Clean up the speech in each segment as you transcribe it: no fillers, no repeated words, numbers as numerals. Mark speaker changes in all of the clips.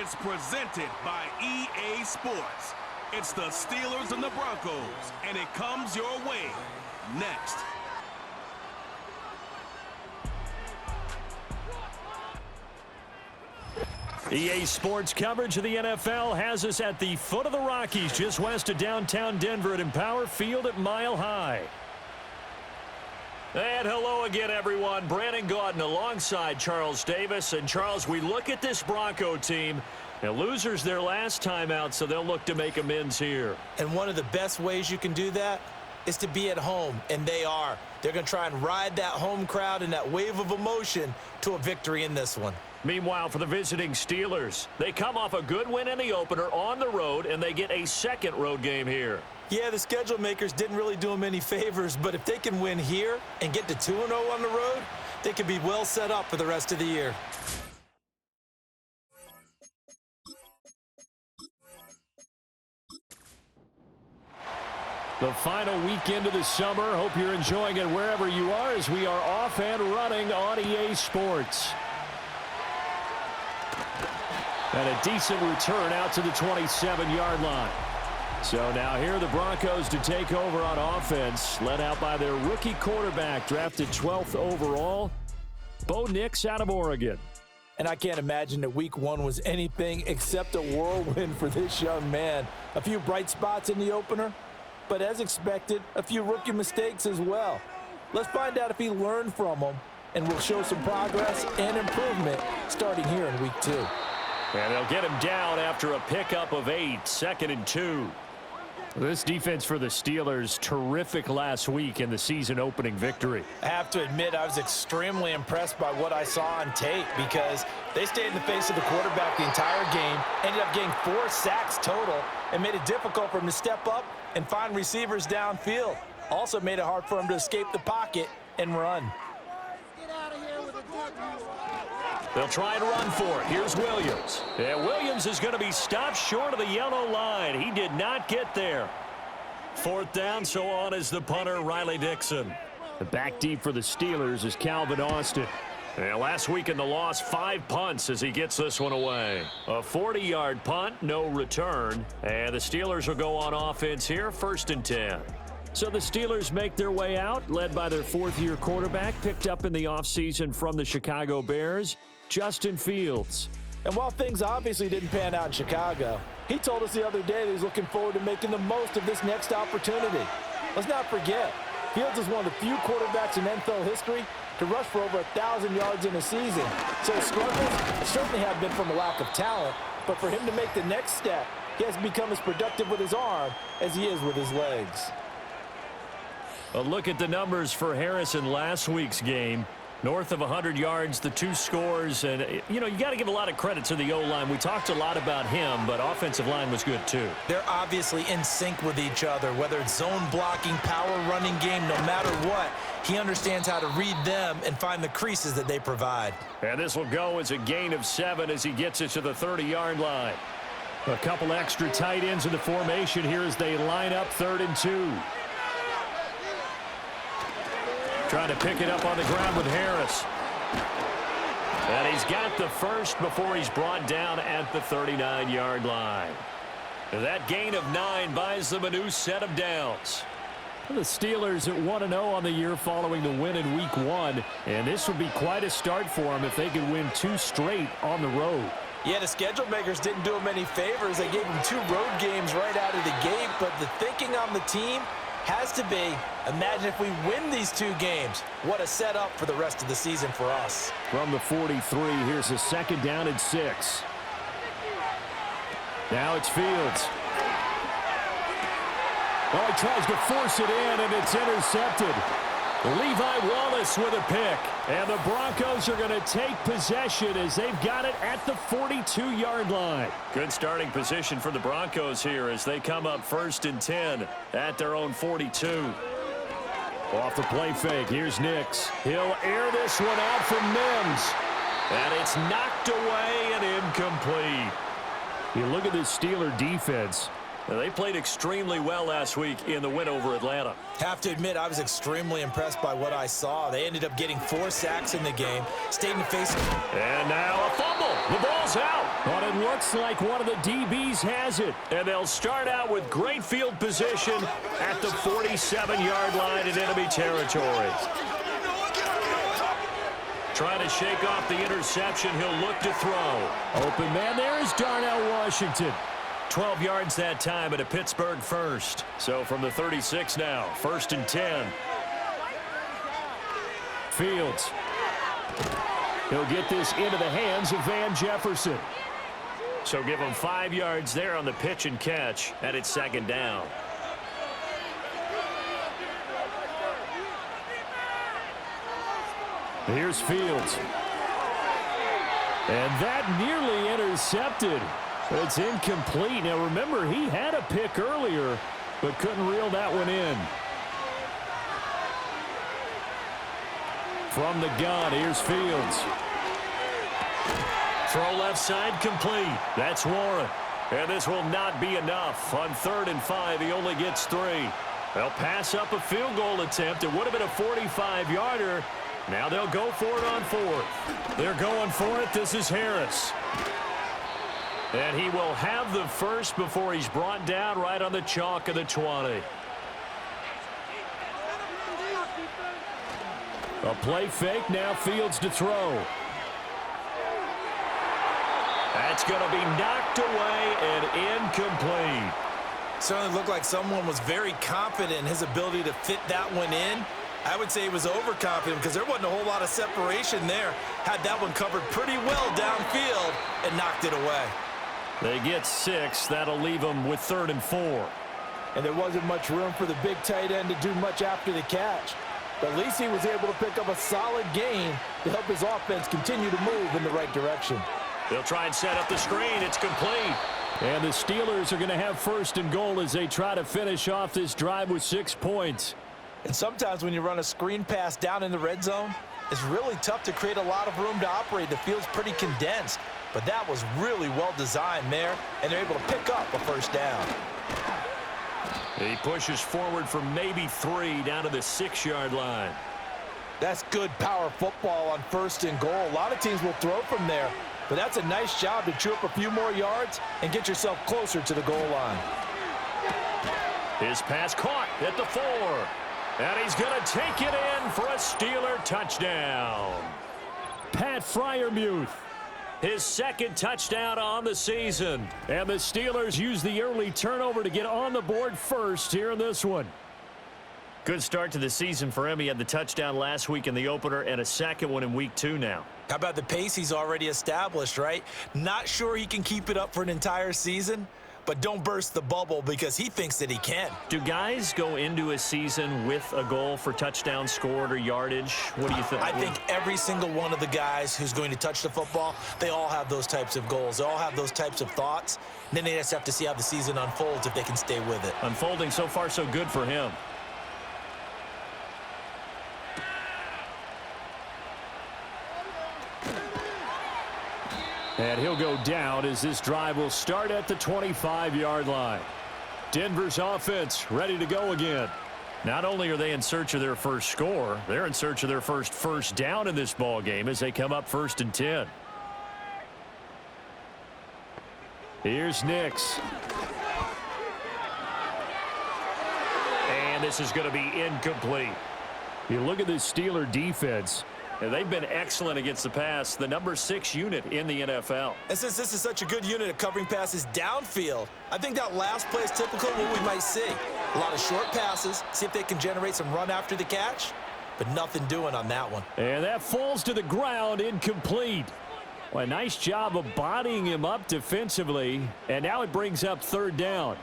Speaker 1: is presented by EA Sports. It's the Steelers and the Broncos, and it comes your way next.
Speaker 2: EA Sports coverage of the NFL has us at the foot of the Rockies, just west of downtown Denver at Empower Field at Mile High. And hello again, everyone. Brandon Gaudin alongside Charles Davis. And, Charles, we look at this Bronco team. Now, losers their last time out, so they'll look to make amends here.
Speaker 3: And one of the best ways you can do that is to be at home, and they are. They're going to try and ride that home crowd and that wave of emotion to a victory in this one.
Speaker 2: Meanwhile, for the visiting Steelers, they come off a good win in the opener on the road, and they get a second road game here.
Speaker 3: Yeah, the schedule makers didn't really do them any favors, but if they can win here and get to 2-0 on the road, they could be well set up for the rest of the year.
Speaker 2: The final weekend of the summer. Hope you're enjoying it wherever you are as we are off and running on EA Sports. And a decent return out to the 27-yard line. So now here are the Broncos to take over on offense, led out by their rookie quarterback, drafted 12th overall, Bo Nix out of Oregon.
Speaker 3: And I can't imagine that week one was anything except a whirlwind for this young man. A few bright spots in the opener, but as expected, a few rookie mistakes as well. Let's find out if he learned from them, and we'll show some progress and improvement starting here in week 2.
Speaker 2: And they'll get him down after a pickup of 8, 2nd and 2. This defense for the Steelers, terrific last week in the season-opening victory.
Speaker 3: I have to admit, I was extremely impressed by what I saw on tape because they stayed in the face of the quarterback the entire game, ended up getting 4 sacks total, and made it difficult for him to step up and find receivers downfield. Also made it hard for him to escape the pocket and run.
Speaker 2: They'll try and run for it. Here's Williams. And Williams is going to be stopped short of the yellow line. He did not get there. 4th down, so on is the punter, Riley Dixon. The back deep for the Steelers is Calvin Austin. And last week in the loss, 5 punts as he gets this one away. A 40-yard punt, no return. And the Steelers will go on offense here, 1st and 10. So the Steelers make their way out, led by their 4th-year quarterback, picked up in the offseason from the Chicago Bears, Justin Fields.
Speaker 3: And while things obviously didn't pan out in Chicago, he told us the other day that he's looking forward to making the most of this next opportunity. Let's not forget, Fields is one of the few quarterbacks in NFL history to rush for over 1,000 yards in a season. So his struggles certainly have been from a lack of talent, but for him to make the next step, he has become as productive with his arm as he is with his legs.
Speaker 2: A look at the numbers for Harris in last week's game. North of 100 yards, the 2 scores. And, you know, you got to give a lot of credit to the O-line. We talked a lot about him, but offensive line was good too.
Speaker 3: They're obviously in sync with each other, whether it's zone blocking, power running game, no matter what. He understands how to read them and find the creases that they provide.
Speaker 2: And this will go as a gain of 7 as he gets it to the 30-yard line. A couple extra tight ends in the formation here as they line up 3rd and 2. Trying to pick it up on the ground with Harris. And he's got the first before he's brought down at the 39-yard line. That gain of 9 buys them a new set of downs. The Steelers at 1-0 on the year following the win in week 1. And this would be quite a start for them if they could win 2 straight on the road.
Speaker 3: Yeah, the schedule makers didn't do him any favors. They gave him 2 road games right out of the gate. But the thinking on the team has to be, imagine if we win these 2 games. What a setup for the rest of the season for us.
Speaker 2: From the 43, here's a 2nd down and 6. Now it's Fields. Oh, he tries to force it in, and it's intercepted. Levi Wallace with a pick. And the Broncos are going to take possession as they've got it at the 42-yard line. Good starting position for the Broncos here as they come up 1st and 10 at their own 42. Off the play fake, here's Nix. He'll air this one out from Mims. And it's knocked away and incomplete. You look at this Steeler defense. They played extremely well last week in the win over Atlanta.
Speaker 3: Have to admit, I was extremely impressed by what I saw. They ended up getting 4 sacks in the game. Stayed in the face.
Speaker 2: And now a fumble. The ball's out. But it looks like one of the DBs has it. And they'll start out with great field position at the 47-yard line in enemy territory. Trying to shake off the interception. He'll look to throw. Open man there is Darnell Washington. 12 yards that time at a Pittsburgh first. So from the 36 now, 1st and 10. Fields. He'll get this into the hands of Van Jefferson. So give him 5 yards there on the pitch and catch, and it's 2nd down. Here's Fields. And that nearly intercepted. It's incomplete. Now remember, he had a pick earlier, but couldn't reel that one in. From the gun, here's Fields. Throw left side complete. That's Warren. And this will not be enough. On 3rd and 5, he only gets 3. They'll pass up a field goal attempt. It would have been a 45-yarder. Now they'll go for it on 4th. They're going for it. This is Harris. And he will have the first before he's brought down right on the chalk of the 20. A play fake, now Fields to throw. That's going to be knocked away and incomplete.
Speaker 3: Certainly looked like someone was very confident in his ability to fit that one in. I would say he was overconfident because there wasn't a whole lot of separation there. Had that one covered pretty well downfield and knocked it away.
Speaker 2: They get 6. That'll leave them with 3rd and 4.
Speaker 3: And there wasn't much room for the big tight end to do much after the catch. But at least he was able to pick up a solid gain to help his offense continue to move in the right direction.
Speaker 2: They'll try and set up the screen. It's complete. And the Steelers are going to have 1st and goal as they try to finish off this drive with 6 points.
Speaker 3: And sometimes when you run a screen pass down in the red zone, it's really tough to create a lot of room to operate. The field's pretty condensed. But that was really well designed there, and they're able to pick up a 1st down.
Speaker 2: He pushes forward for maybe 3 down to the 6-yard line.
Speaker 3: That's good power football on 1st and goal. A lot of teams will throw from there, but that's a nice job to chew up a few more yards and get yourself closer to the goal line.
Speaker 2: His pass caught at the 4. And he's going to take it in for a Steeler touchdown. Pat Freiermuth. His 2nd touchdown on the season. And the Steelers use the early turnover to get on the board first here in this one. Good start to the season for him. He had the touchdown last week in the opener and a 2nd one in week 2 now.
Speaker 3: How about the pace he's already established, right? Not sure he can keep it up for an entire season, but don't burst the bubble because he thinks that he can.
Speaker 2: Do guys go into a season with a goal for touchdowns scored or yardage? What do you think?
Speaker 3: I think every single one of the guys who's going to touch the football, they all have those types of goals. They all have those types of thoughts. And then they just have to see how the season unfolds if they can stay with it.
Speaker 2: Unfolding so far so good for him. And he'll go down as this drive will start at the 25-yard line. Denver's offense ready to go again. Not only are they in search of their first score, they're in search of their first down in this ball game as they come up 1st and 10. Here's Nix. And this is going to be incomplete. You look at this Steeler defense. And they've been excellent against the pass, the number 6 unit in the NFL.
Speaker 3: And since this is such a good unit of covering passes downfield, I think that last play is typical of what we might see. A lot of short passes, see if they can generate some run after the catch, but nothing doing on that one.
Speaker 2: And that falls to the ground, incomplete. Well, a nice job of bodying him up defensively, and now it brings up 3rd down.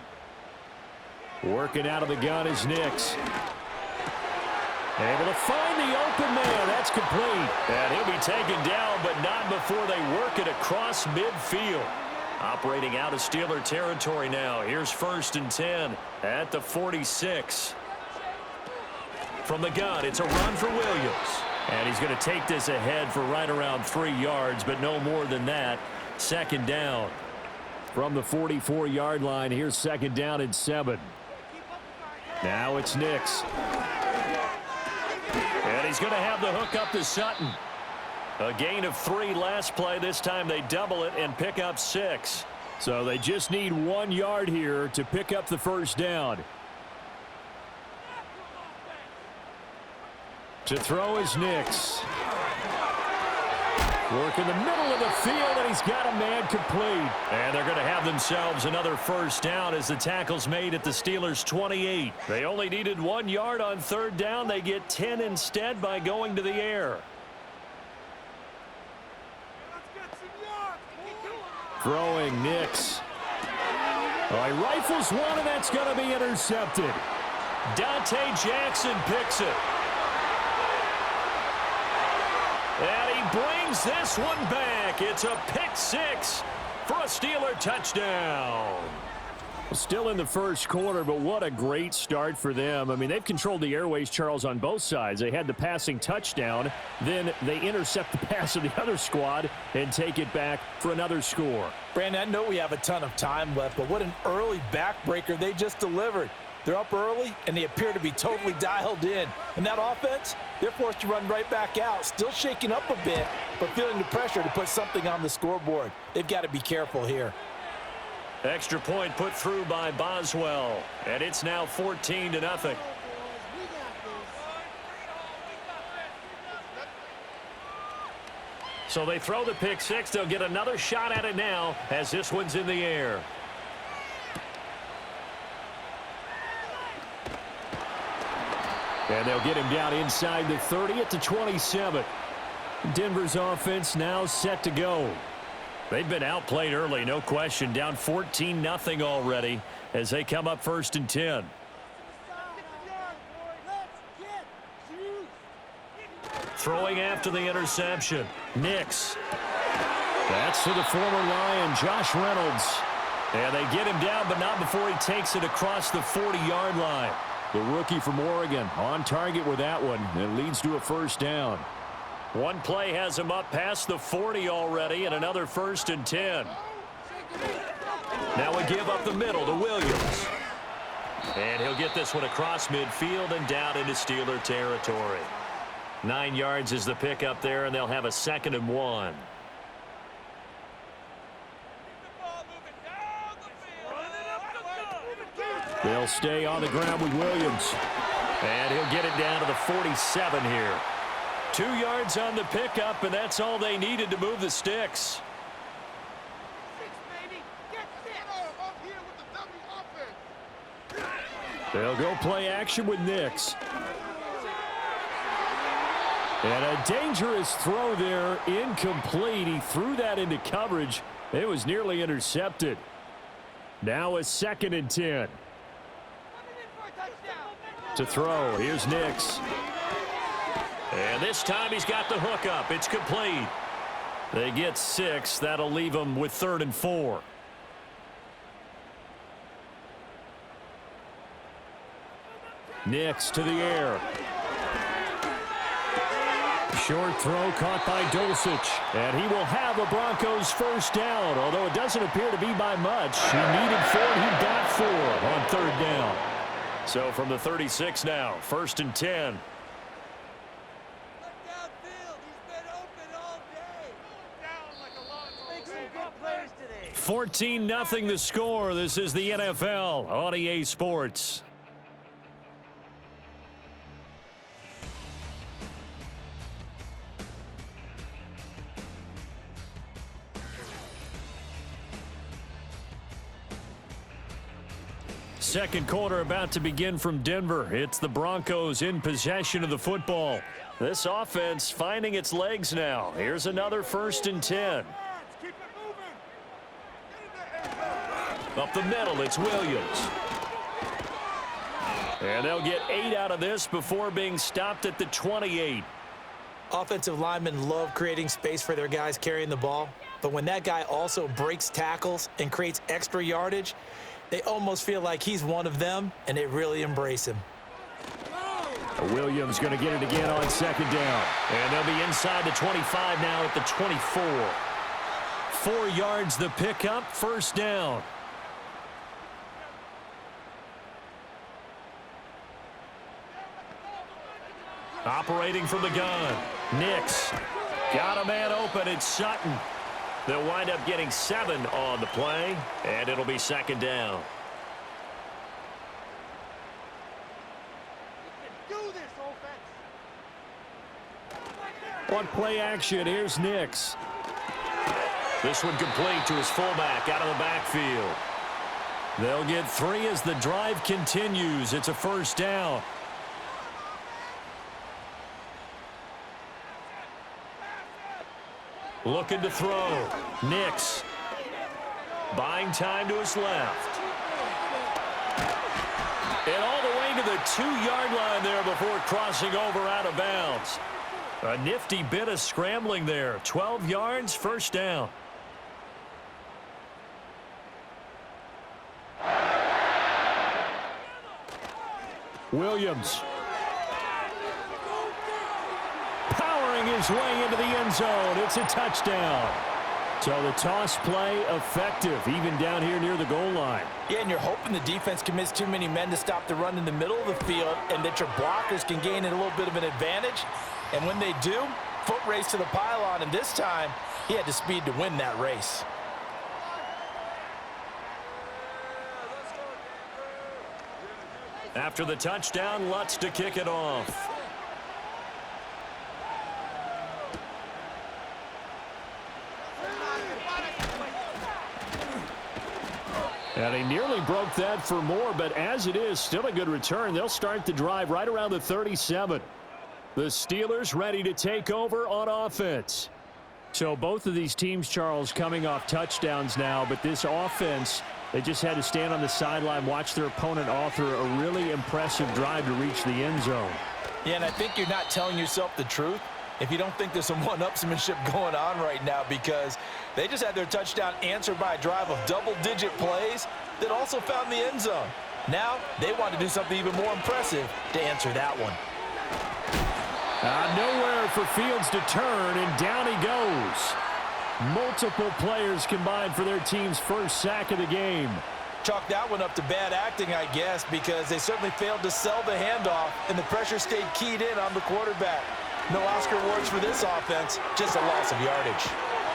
Speaker 2: Working out of the gun is Nix. Able to find the open man. That's complete. And he'll be taken down, but not before they work it across midfield. Operating out of Steeler territory now. Here's 1st and 10 at the 46. From the gun, it's a run for Williams. And he's going to take this ahead for right around 3 yards, but no more than that. 2nd down. From the 44-yard line, here's 2nd down and 7. Now it's Nix. And he's going to have the hook up to Sutton. A gain of 3 last play. This time they double it and pick up 6.
Speaker 4: So they just need 1 yard here to pick up the first down. To throw is Nix. Work in the middle of the field, and he's got a man complete.
Speaker 2: And they're going to have themselves another first down as the tackle's made at the Steelers' 28. They only needed 1 yard on third down. They get 10 instead by going to the air.
Speaker 4: Throwing Nix. Oh, he rifles one, and that's going to be intercepted.
Speaker 2: Dante Jackson picks it. And he brings this one back. It's a pick 6 for a Steeler touchdown.
Speaker 4: Still in the first quarter, but what a great start for them. I mean, they've controlled the airways, Charles, on both sides. They had the passing touchdown. Then they intercept the pass of the other squad and take it back for another score.
Speaker 3: Brandon, I know we have a ton of time left, but what an early backbreaker they just delivered. They're up early, and they appear to be totally dialed in. And that offense, they're forced to run right back out, still shaking up a bit, but feeling the pressure to put something on the scoreboard. They've got to be careful here.
Speaker 2: Extra point put through by Boswell, and it's now 14-0. So they throw the pick 6. They'll get another shot at it now as this one's in the air.
Speaker 4: And they'll get him down inside the 30 at the 27. Denver's offense now set to go.
Speaker 2: They've been outplayed early, no question. Down 14-0 already as they come up 1st and 10. Throwing after the interception. Nix.
Speaker 4: That's to the former Lion, Josh Reynolds.
Speaker 2: And they get him down, but not before he takes it across the 40-yard line.
Speaker 4: The rookie from Oregon on target with that one. It leads to a first down.
Speaker 2: One play has him up past the 40 already, and another 1st and 10. Now we give up the middle to Williams. And he'll get this one across midfield and down into Steeler territory. 9 yards is the pickup there, and they'll have a 2nd and 1.
Speaker 4: They'll stay on the ground with Williams.
Speaker 2: And he'll get it down to the 47 here. 2 yards on the pickup, and that's all they needed to move the sticks.
Speaker 4: They'll go play action with Nix. And a dangerous throw there, incomplete. He threw that into coverage. It was nearly intercepted. Now a 2nd and 10. To throw, here's Nix.
Speaker 2: And this time he's got the hook up. It's complete. They get 6. That'll leave them with 3rd and 4.
Speaker 4: Nix to the air. Short throw caught by Dulcich. And he will have the Broncos first down, although it doesn't appear to be by much. He needed 4, he got 4 on 3rd down.
Speaker 2: So from the 36 now, 1st and 10. 14-0 the score. This is the NFL on EA Sports. Second quarter about to begin from Denver. It's the Broncos in possession of the football. This offense finding its legs now. Here's another 1st and 10. Up the middle, it's Williams. And they'll get 8 out of this before being stopped at the 28.
Speaker 3: Offensive linemen love creating space for their guys carrying the ball, but when that guy also breaks tackles and creates extra yardage, they almost feel like he's one of them, and they really embrace him.
Speaker 4: Williams going to get it again on 2nd down.
Speaker 2: And they'll be inside the 25 now at the 24. 4 yards the pickup, 1st down. Operating from the gun, Nix. Got a man open. It's Sutton. They'll wind up getting 7 on the play, and it'll be second down.
Speaker 4: On play action, here's Nix.
Speaker 2: This one complete to his fullback out of the backfield.
Speaker 4: They'll get 3 as the drive continues. It's a first down.
Speaker 2: Looking to throw. Nix. Buying time to his left. And all the way to the 2-yard line there before crossing over out of bounds. A nifty bit of scrambling there. 12 yards, first down.
Speaker 4: Williams. Powering his way into the end zone. It's a touchdown. So the toss play effective, even down here near the goal line.
Speaker 3: Yeah, and you're hoping the defense commits too many men to stop the run in the middle of the field and that your blockers can gain a little bit of an advantage. And when they do, foot race to the pylon, and this time he had the speed to win that race.
Speaker 2: After the touchdown, Lutz to kick it off.
Speaker 4: And he nearly broke that for more, but as it is, still a good return. They'll start the drive right around the 37. The Steelers ready to take over on offense. So both of these teams, Charles, coming off touchdowns now, but this offense, they just had to stand on the sideline, watch their opponent author a really impressive drive to reach the end zone.
Speaker 3: Yeah, and I think you're not telling yourself the truth if you don't think there's some one-upsmanship going on right now, because they just had their touchdown answered by a drive of double-digit plays that also found the end zone. Now they want to do something even more impressive to answer that one.
Speaker 4: Nowhere for Fields to turn, and down he goes. Multiple players combined for their team's first sack of the game.
Speaker 3: Chalk that one up to bad acting, I guess, because they certainly failed to sell the handoff, and the pressure stayed keyed in on the quarterback. No Oscar awards for this offense, just a loss of yardage.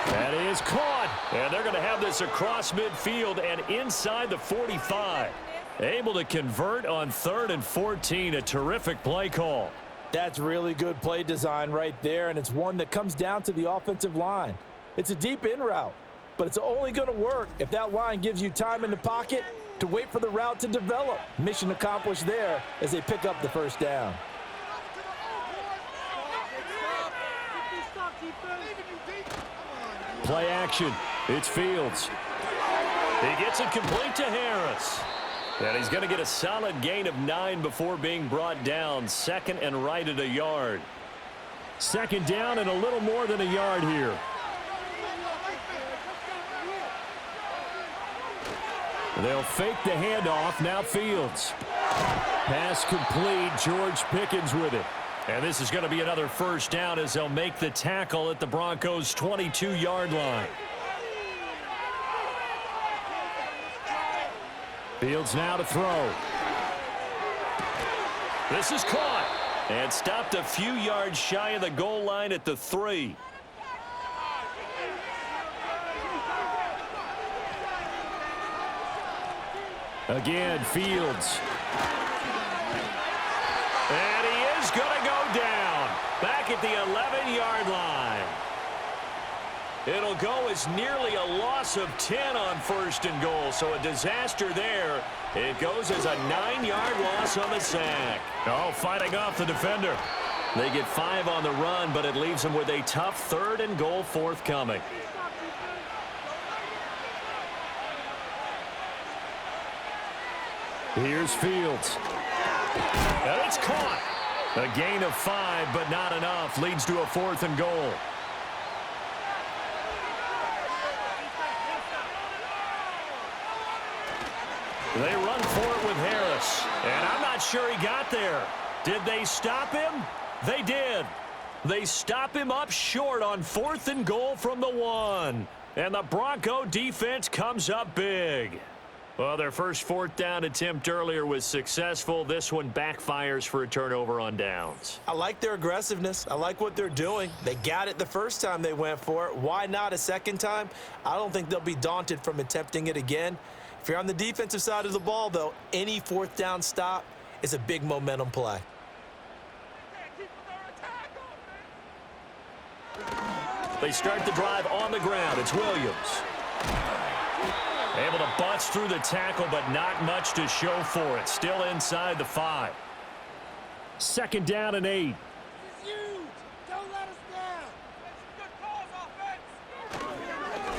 Speaker 2: That is caught, and they're going to have this across midfield and inside the 45. Able to convert on 3rd and 14, a terrific play call.
Speaker 3: That's really good play design right there, and it's one that comes down to the offensive line. It's a deep in route, but it's only going to work if that line gives you time in the pocket to wait for the route to develop. Mission accomplished there as they pick up the first down.
Speaker 4: Play action. It's Fields.
Speaker 2: He gets it complete to Harris. And he's going to get a solid gain of 9 before being brought down. Second and right at a yard.
Speaker 4: Second down and a little more than a yard here. They'll fake the handoff. Now Fields. Pass complete. George Pickens with it.
Speaker 2: And this is going to be another first down as they'll make the tackle at the Broncos' 22-yard line.
Speaker 4: Fields now to throw.
Speaker 2: This is caught and stopped a few yards shy of the goal line at the 3.
Speaker 4: Again, Fields.
Speaker 2: And he is going to go down back at the 11-yard line. It'll go as nearly a loss of 10 on 1st and goal, so a disaster there. It goes as a 9-yard loss on the sack. Oh, fighting off the defender. They get 5 on the run, but it leaves them with a tough 3rd and goal forthcoming.
Speaker 4: Here's Fields.
Speaker 2: And it's caught. A gain of 5, but not enough. Leads to a 4th and goal. They run for it with Harris. And I'm not sure he got there. Did they stop him? They did. They stop him up short on 4th and goal from the 1. And the Bronco defense comes up big. Well, their first fourth down attempt earlier was successful. This one backfires for a turnover on downs.
Speaker 3: I like their aggressiveness. I like what they're doing. They got it the first time they went for it. Why not a second time? I don't think they'll be daunted from attempting it again. If you're on the defensive side of the ball, though, any fourth down stop is a big momentum play.
Speaker 2: They start the drive on the ground. It's Williams. Able to bust through the tackle, but not much to show for it. Still inside the 5.
Speaker 4: 2nd down and 8.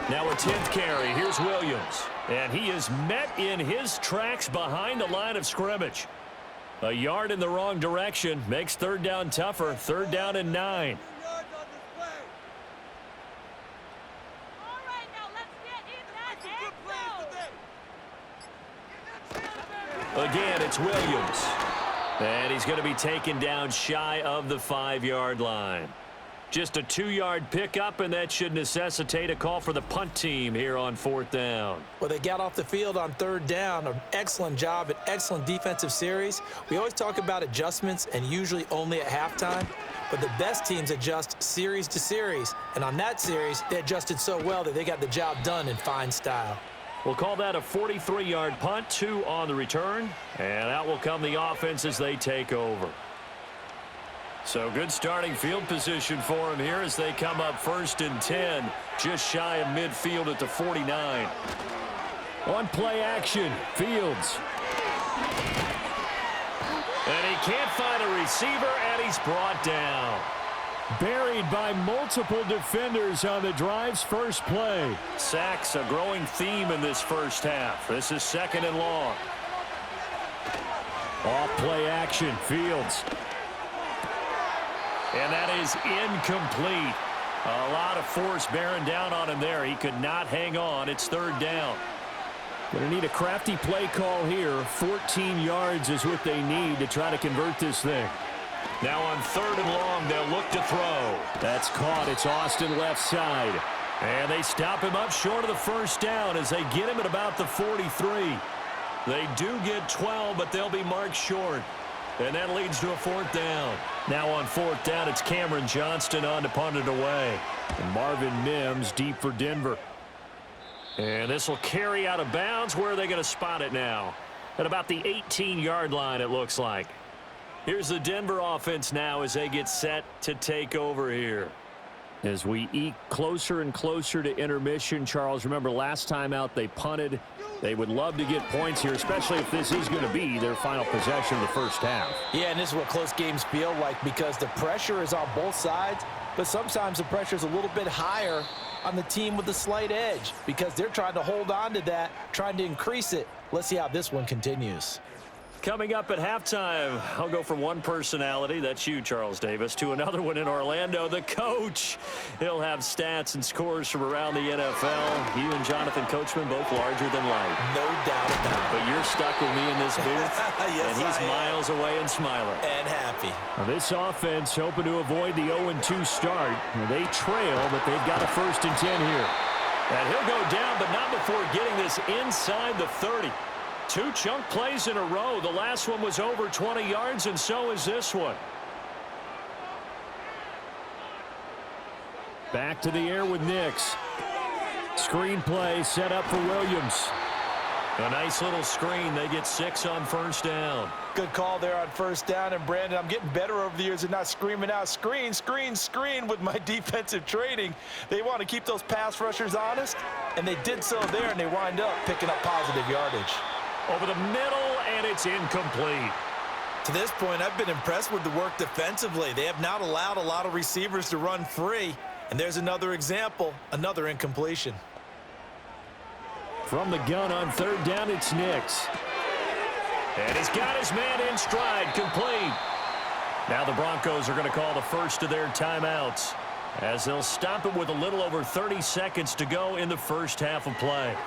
Speaker 2: Now a 10th carry. Here's Williams. And he is met in his tracks behind the line of scrimmage. A yard in the wrong direction makes 3rd down tougher. 3rd down and 9. Again, it's Williams. And he's going to be taken down shy of the 5-yard line. Just a 2-yard pickup, and that should necessitate a call for the punt team here on 4th down.
Speaker 3: Well, they got off the field on 3rd down. An excellent job, an excellent defensive series. We always talk about adjustments, and usually only at halftime. But the best teams adjust series to series. And on that series, they adjusted so well that they got the job done in fine style.
Speaker 2: We'll call that a 43-yard punt, 2 on the return. And out will come the offense as they take over. So good starting field position for them here as they come up 1st and 10, just shy of midfield at the 49.
Speaker 4: On play action, Fields.
Speaker 2: And he can't find a receiver, and he's brought down.
Speaker 4: Buried by multiple defenders on the drive's first play.
Speaker 2: Sacks, a growing theme in this first half. This is 2nd and long.
Speaker 4: Off play action, Fields.
Speaker 2: And that is incomplete. A lot of force bearing down on him there. He could not hang on. It's 3rd down.
Speaker 4: Going to need a crafty play call here. 14 yards is what they need to try to convert this thing.
Speaker 2: Now on 3rd and long, they'll look to throw.
Speaker 4: That's caught. It's Austin left side.
Speaker 2: And they stop him up short of the 1st down as they get him at about the 43. They do get 12, but they'll be marked short. And that leads to a 4th down. Now on 4th down, it's Cameron Johnston on to punt it away.
Speaker 4: And Marvin Mims deep for Denver.
Speaker 2: And this will carry out of bounds. Where are they going to spot it now? At about the 18-yard line, it looks like. Here's the Denver offense now as they get set to take over here.
Speaker 4: As we eke closer and closer to intermission, Charles, remember last time out they punted. They would love to get points here, especially if this is going to be their final possession of the first half.
Speaker 3: Yeah, and this is what close games feel like because the pressure is on both sides, but sometimes the pressure is a little bit higher on the team with the slight edge because they're trying to hold on to that, trying to increase it. Let's see how this one continues.
Speaker 2: Coming up at halftime, I'll go from one personality, that's you, Charles Davis, to another one in Orlando, the coach. He'll have stats and scores from around the NFL. You and Jonathan Coachman both larger than life.
Speaker 3: No doubt about it.
Speaker 2: But you're stuck with me in this booth,
Speaker 3: yes,
Speaker 2: and he's miles away and smiling.
Speaker 3: And happy.
Speaker 4: Now this offense hoping to avoid the 0-2 start. They trail, but they've got a 1st and 10 here.
Speaker 2: And he'll go down, but not before getting this inside the 30. 2 chunk plays in a row. The last one was over 20 yards, and so is this one.
Speaker 4: Back to the air with Nix. Screen play set up for Williams.
Speaker 2: A nice little screen. They get 6 on 1st down.
Speaker 3: Good call there on 1st down. And, Brandon, I'm getting better over the years and not screaming out screen, screen, screen with my defensive training. They want to keep those pass rushers honest, and they did so there, and they wind up picking up positive yardage.
Speaker 2: Over the middle, and it's incomplete.
Speaker 3: To this point, I've been impressed with the work defensively. They have not allowed a lot of receivers to run free. And there's another example, another incompletion.
Speaker 4: From the gun on 3rd down, it's Nix.
Speaker 2: And he's got his man in stride, complete. Now the Broncos are going to call the first of their timeouts as they'll stop it with a little over 30 seconds to go in the first half of play.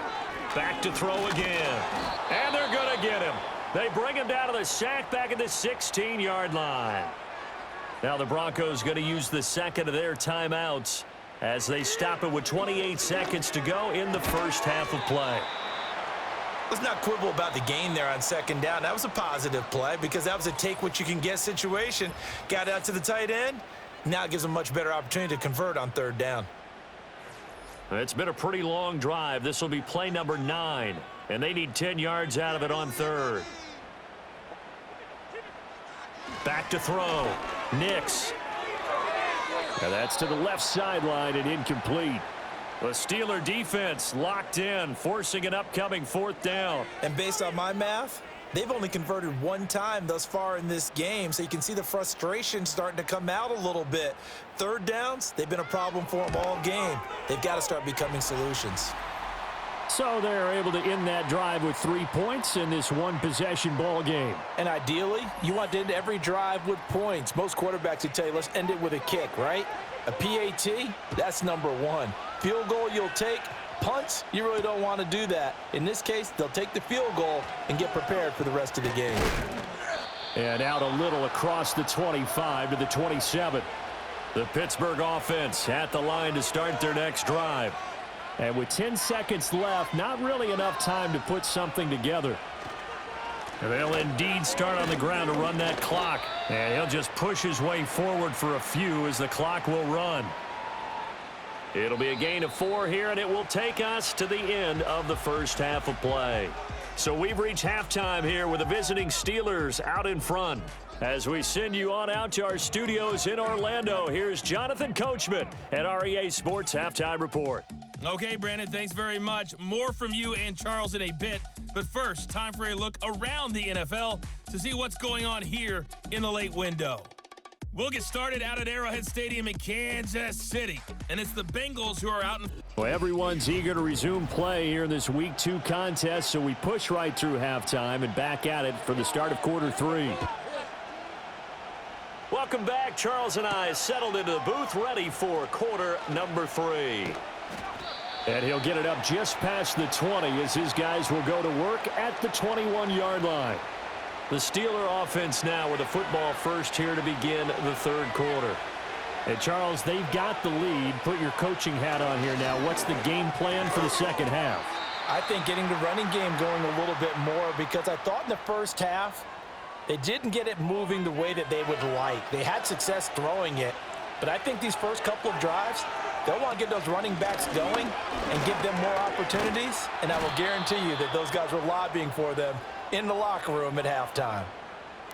Speaker 2: Back to throw again. And they're going to get him. They bring him down to the sack back at the 16-yard line. Now the Broncos going to use the second of their timeouts as they stop it with 28 seconds to go in the first half of play.
Speaker 3: Let's not quibble about the gain there on second down. That was a positive play because that was a take-what-you-can-get situation. Got out to the tight end. Now it gives them a much better opportunity to convert on third down.
Speaker 2: It's been a pretty long drive. This will be play number 9, and they need 10 yards out of it on third. Back to throw. Nix. And that's to the left sideline and incomplete. The Steeler defense locked in, forcing an upcoming fourth down.
Speaker 3: And based on my math, they've only converted one time thus far in this game, so you can see the frustration starting to come out a little bit. Third downs, they've been a problem for them all game. They've got to start becoming solutions.
Speaker 4: So they're able to end that drive with 3 points in this one-possession ball game.
Speaker 3: And ideally, you want to end every drive with points. Most quarterbacks would tell you, let's end it with a kick, right? A PAT, that's number 1. Field goal you'll take. Punts, you really don't want to do that. In this case, they'll take the field goal and get prepared for the rest of the game.
Speaker 4: And out a little across the 25 to the 27.
Speaker 2: The Pittsburgh offense at the line to start their next drive.
Speaker 4: And with 10 seconds left, not really enough time to put something together.
Speaker 2: They'll indeed start on the ground to run that clock. And he'll just push his way forward for a few as the clock will run. It'll be a gain of 4 here, and it will take us to the end of the first half of play. So we've reached halftime here with the visiting Steelers out in front. As we send you on out to our studios in Orlando, here's Jonathan Coachman at REA Sports Halftime Report.
Speaker 1: Okay, Brandon, thanks very much. More from you and Charles in a bit. But first, time for a look around the NFL to see what's going on here in the late window. We'll get started out at Arrowhead Stadium in Kansas City. And it's the Bengals who are out in...
Speaker 4: Well, everyone's eager to resume play here in this Week 2 contest, so we push right through halftime and back at it for the start of quarter 3.
Speaker 2: Welcome back. Charles and I settled into the booth ready for quarter number 3.
Speaker 4: And he'll get it up just past the 20 as his guys will go to work at the 21-yard line.
Speaker 2: The Steeler offense now with a football first here to begin the third quarter.
Speaker 4: And, Charles, they've got the lead. Put your coaching hat on here now. What's the game plan for the second half?
Speaker 3: I think getting the running game going a little bit more because I thought in the first half they didn't get it moving the way that they would like. They had success throwing it, but I think these first couple of drives, they'll want to get those running backs going and give them more opportunities, and I will guarantee you that those guys were lobbying for them in the locker room at halftime.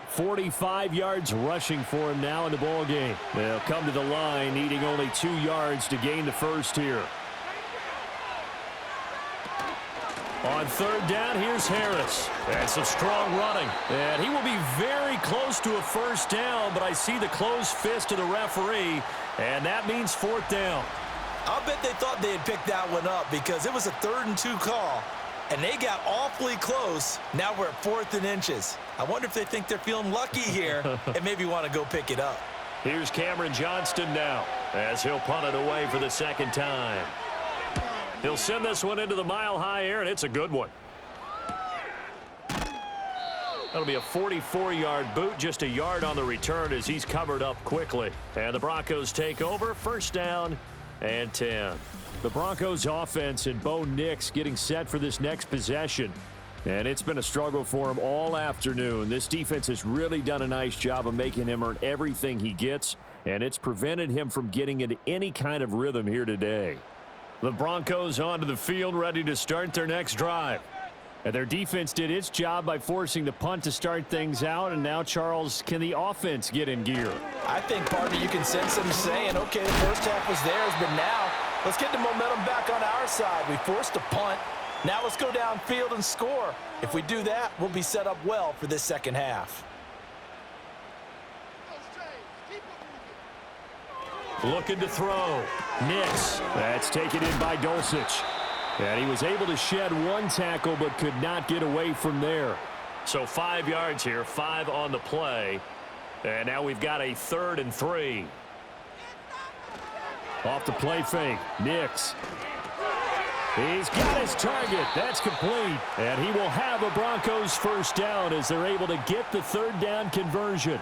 Speaker 4: 45 yards rushing for him now in the ball game. They'll come to the line needing only 2 yards to gain the first here.
Speaker 2: On third down, here's Harris. And some strong running. And he will be very close to a first down, but I see the closed fist of the referee, and that means fourth down.
Speaker 3: I'll bet they thought they had picked that one up because it was a 3rd and 2 call, and they got awfully close. Now we're at 4th and inches. I wonder if they think they're feeling lucky here and maybe want to go pick it up.
Speaker 2: Here's Cameron Johnston now as he'll punt it away for the second time. He'll send this one into the mile-high air, and it's a good one. That'll be a 44-yard boot, just a yard on the return as he's covered up quickly. And the Broncos take over, first down and 10.
Speaker 4: The Broncos offense and Bo Nix getting set for this next possession. And it's been a struggle for him all afternoon. This defense has really done a nice job of making him earn everything he gets, and it's prevented him from getting into any kind of rhythm here today. The Broncos onto the field, ready to start their next drive. And their defense did its job by forcing the punt to start things out. And now, Charles, can the offense get in gear?
Speaker 3: I think, partner, you can sense them saying, okay, the first half was theirs, but now let's get the momentum back on our side. We forced a punt. Now let's go downfield and score. If we do that, we'll be set up well for this second half.
Speaker 2: Looking to throw. Nix.
Speaker 4: That's taken in by Dulcich. And he was able to shed one tackle but could not get away from there.
Speaker 2: So 5 yards here, 5 on the play. And now we've got a 3rd and 3.
Speaker 4: Off the play fake, Nix. He's got his target. That's complete. And he will have a Broncos first down as they're able to get the 3rd down conversion.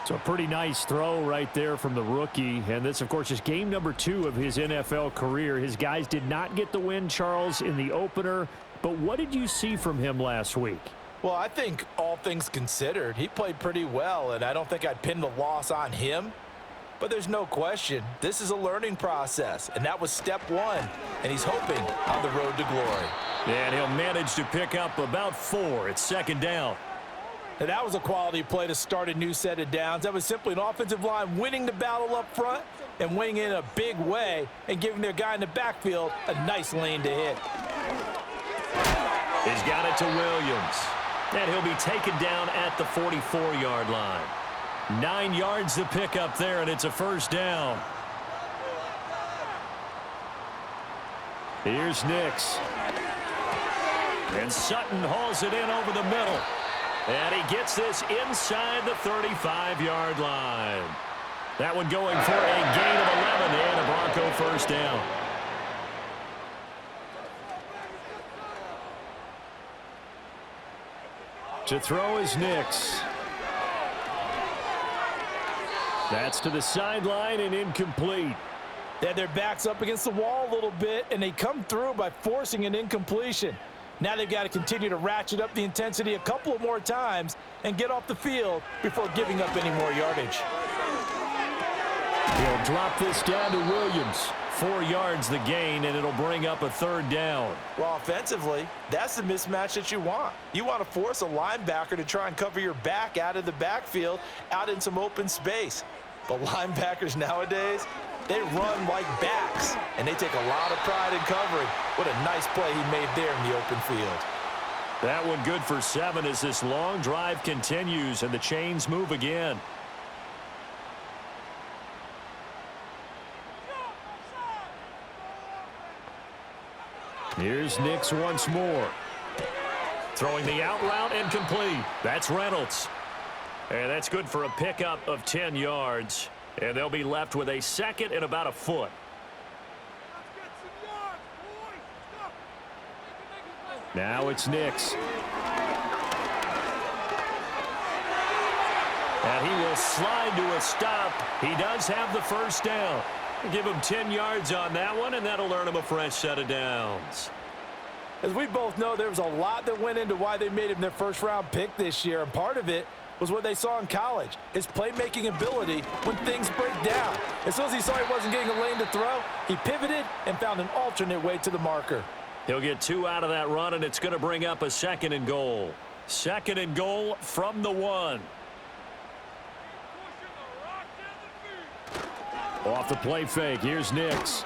Speaker 4: So a pretty nice throw right there from the rookie. And this, of course, is game number 2 of his NFL career. His guys did not get the win, Charles, in the opener but what did you see from him last week?
Speaker 3: Well, I think all things considered, he played pretty well, and I don't think I'd pin the loss on him. But there's no question, this is a learning process, and that was step one, and he's hoping on the road to glory.
Speaker 2: And he'll manage to pick up about 4 at second down.
Speaker 3: And that was a quality play to start a new set of downs. That was simply an offensive line winning the battle up front and winning in a big way and giving their guy in the backfield a nice lane to hit.
Speaker 2: He's got it to Williams. And he'll be taken down at the 44-yard line. 9 yards to pick up there, and it's a first down.
Speaker 4: Here's Nix.
Speaker 2: And Sutton hauls it in over the middle. And he gets this inside the 35-yard line. That one going for a gain of 11 and a Bronco first down.
Speaker 4: To throw is Nix. That's to the sideline and incomplete.
Speaker 3: They had their backs up against the wall a little bit, and they come through by forcing an incompletion. Now they've got to continue to ratchet up the intensity a couple of more times and get off the field before giving up any more yardage.
Speaker 4: He'll drop this down to Williams.
Speaker 2: 4 yards the gain, and it'll bring up a third down.
Speaker 3: Well, offensively, that's the mismatch that you want. You want to force a linebacker to try and cover your back out of the backfield, out in some open space. But linebackers nowadays, they run like backs, and they take a lot of pride in covering. What a nice play he made there in the open field.
Speaker 2: That one good for 7 as this long drive continues and the chains move again.
Speaker 4: Here's Nix once more.
Speaker 2: Throwing the out route incomplete. That's Reynolds. And that's good for a pickup of 10 yards. And they'll be left with a second and about a foot.
Speaker 4: Now it's Nix.
Speaker 2: And he will slide to a stop. He does have the first down. Give him 10 yards on that one, and that'll earn him a fresh set of downs.
Speaker 3: As we both know, there was a lot that went into why they made him their first-round pick this year, and part of it was what they saw in college, his playmaking ability when things break down. As soon as he saw he wasn't getting a lane to throw, he pivoted and found an alternate way to the marker.
Speaker 2: He'll get 2 out of that run, and it's going to bring up a second and goal. Second and goal from the 1.
Speaker 4: Off the play fake. Here's Nix.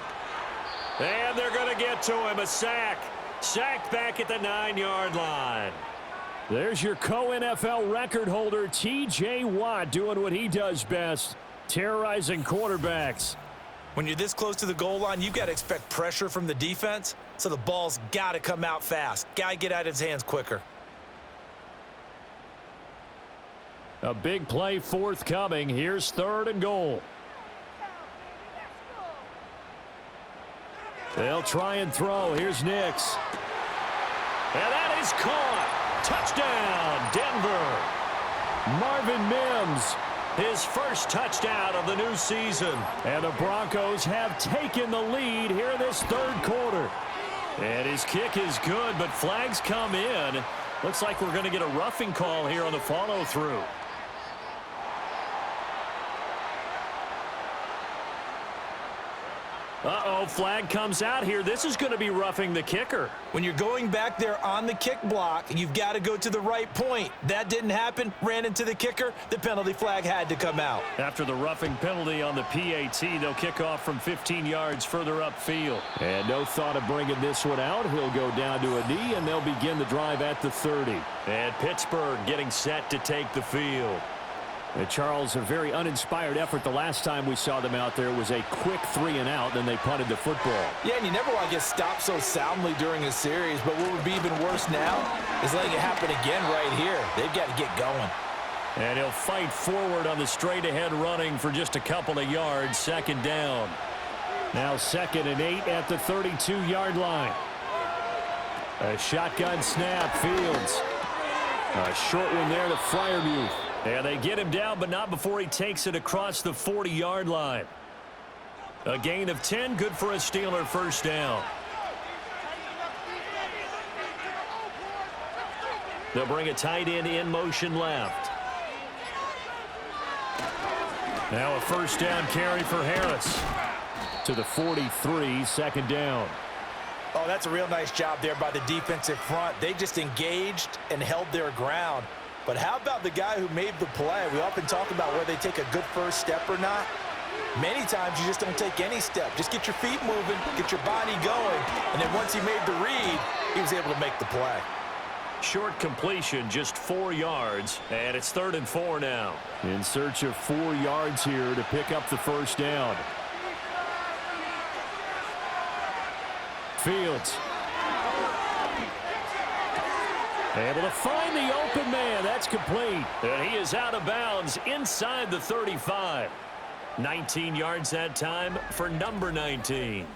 Speaker 2: And they're going to get to him. A sack. Sacked back at the 9-yard line.
Speaker 4: There's your co-NFL record holder, T.J. Watt, doing what he does best, terrorizing quarterbacks.
Speaker 3: When you're this close to the goal line, you've got to expect pressure from the defense, so the ball's got to come out fast. Got to get out of his hands quicker.
Speaker 4: A big play forthcoming. Here's 3rd and goal. They'll try and throw. Here's Nix.
Speaker 2: And that is caught. Touchdown, Denver.
Speaker 4: Marvin Mims.
Speaker 2: His first touchdown of the new season.
Speaker 4: And the Broncos have taken the lead here in this 3rd quarter.
Speaker 2: And his kick is good, but flags come in. Looks like we're going to get a roughing call here on the follow-through. Uh-oh, flag comes out here. This is going to be roughing the kicker.
Speaker 3: When you're going back there on the kick block, you've got to go to the right point. That didn't happen. Ran into the kicker. The penalty flag had to come out.
Speaker 2: After the roughing penalty on the PAT, they'll kick off from 15 yards further upfield.
Speaker 4: And no thought of bringing this one out. He'll go down to a knee, and they'll begin the drive at the 30.
Speaker 2: And Pittsburgh getting set to take the field.
Speaker 4: And Charles, a very uninspired effort. The last time we saw them out there was a quick 3-and-out, then they punted the football.
Speaker 3: Yeah, and you never want to get stopped so soundly during a series, but what would be even worse now is letting it happen again right here. They've got to get going.
Speaker 2: And he'll fight forward on the straight-ahead running for just a couple of yards. Second down.
Speaker 4: Now 2nd and 8 at the 32-yard line. A shotgun snap, Fields. A short one there to Freiermuth.
Speaker 2: And they get him down, but not before he takes it across the 40-yard line. A gain of 10, good for a Steeler first down. They'll bring a tight end in motion left. Now a first down carry for Harris.
Speaker 4: To the 43, second down.
Speaker 3: Oh, that's a real nice job there by the defensive front. They just engaged and held their ground. But how about the guy who made the play? We often talk about whether they take a good first step or not. Many times you just don't take any step. Just get your feet moving, get your body going, and then once he made the read, he was able to make the play.
Speaker 2: Short completion, just 4 yards, and it's 3rd and 4 now.
Speaker 4: In search of 4 yards here to pick up the first down. Fields. Able to find the open man. That's complete.
Speaker 2: And he is out of bounds inside the 35. 19 yards that time for number 19.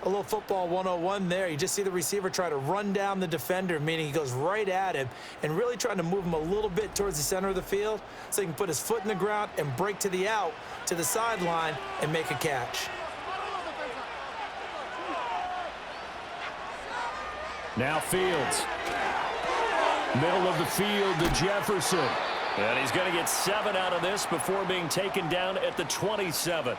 Speaker 3: A little football 101 there. You just see the receiver try to run down the defender, meaning he goes right at him and really trying to move him a little bit towards the center of the field so he can put his foot in the ground and break to the out, to the sideline, and make a catch.
Speaker 4: Now Fields. Middle of the field to Jefferson.
Speaker 2: And he's going to get 7 out of this before being taken down at the 27.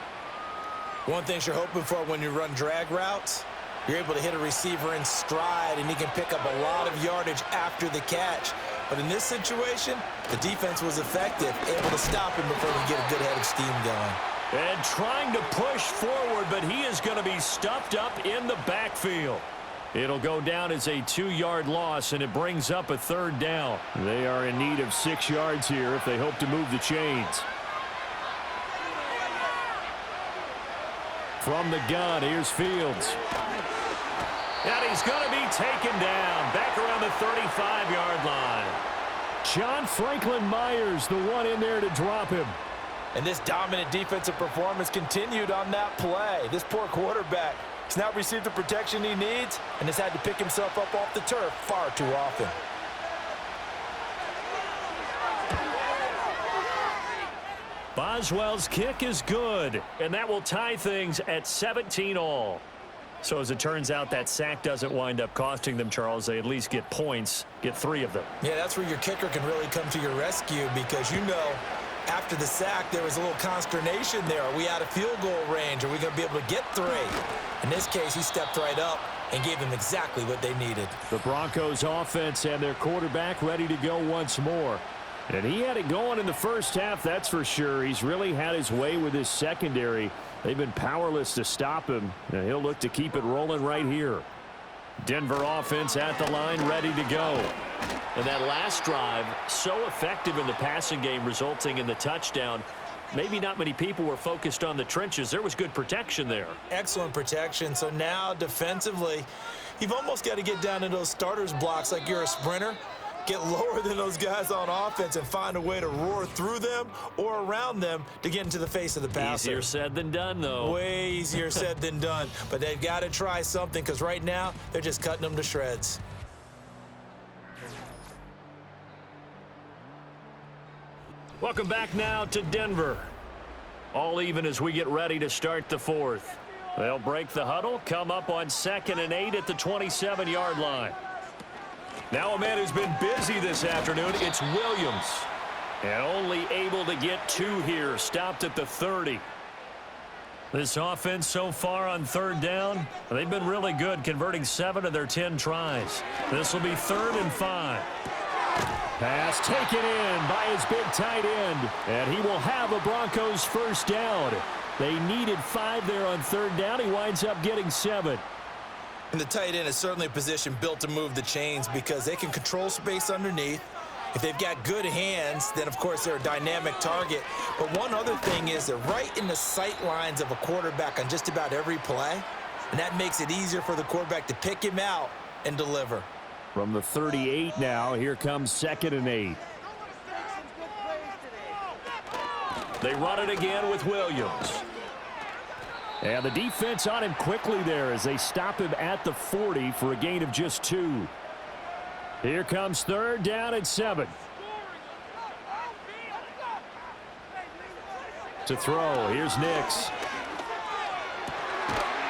Speaker 3: One thing you're hoping for when you run drag routes, you're able to hit a receiver in stride, and he can pick up a lot of yardage after the catch. But in this situation, the defense was effective, able to stop him before he get a good head of steam going.
Speaker 2: And trying to push forward, but he is going to be stuffed up in the backfield. It'll go down as a 2-yard loss, and it brings up a 3rd down.
Speaker 4: They are in need of 6 yards here if they hope to move the chains. From the gun, here's Fields.
Speaker 2: And he's going to be taken down back around the 35-yard line.
Speaker 4: John Franklin Myers, the one in there to drop him.
Speaker 3: And this dominant defensive performance continued on that play. This poor quarterback has not received the protection he needs and has had to pick himself up off the turf far too often.
Speaker 2: Boswell's kick is good, and that will tie things at 17-all. So as it turns out, that sack doesn't wind up costing them, Charles. They at least get points, get 3 of them.
Speaker 3: Yeah, that's where your kicker can really come to your rescue because, you know, after the sack, there was a little consternation there. Are we out of field goal range? Are we going to be able to get 3? In this case, he stepped right up and gave them exactly what they needed.
Speaker 4: The Broncos offense and their quarterback ready to go once more. And he had it going in the first half, that's for sure. He's really had his way with his secondary. They've been powerless to stop him. And he'll look to keep it rolling right here. Denver offense at the line, ready to go.
Speaker 2: And that last drive, so effective in the passing game, resulting in the touchdown. Maybe not many people were focused on the trenches. There was good protection there.
Speaker 3: Excellent protection. So now defensively, you've almost got to get down to those starters blocks like you're a sprinter. Get lower than those guys on offense and find a way to roar through them or around them to get into the face of the passer.
Speaker 2: Easier said than done, though.
Speaker 3: Way easier said than done. But they've got to try something because right now they're just cutting them to shreds.
Speaker 2: Welcome back now to Denver. All even as we get ready to start the 4th. They'll break the huddle, come up on 2nd and 8 at the 27-yard line. Now a man who's been busy this afternoon, it's Williams. And only able to get 2 here, stopped at the 30. This offense so far on 3rd down, they've been really good, converting 7 of their 10 tries. This will be 3rd and 5.
Speaker 4: Pass taken in by his big tight end. And he will have a Broncos first down. They needed 5 there on 3rd down. He winds up getting 7.
Speaker 3: And the tight end is certainly a position built to move the chains because they can control space underneath. If they've got good hands, then, of course, they're a dynamic target. But one other thing is they're right in the sight lines of a quarterback on just about every play, and that makes it easier for the quarterback to pick him out and deliver.
Speaker 4: From the 38 now, here comes 2nd and 8.
Speaker 2: They run it again with Williams.
Speaker 4: And the defense on him quickly there as they stop him at the 40 for a gain of just 2. Here comes 3rd down and 7. To throw, here's Nix.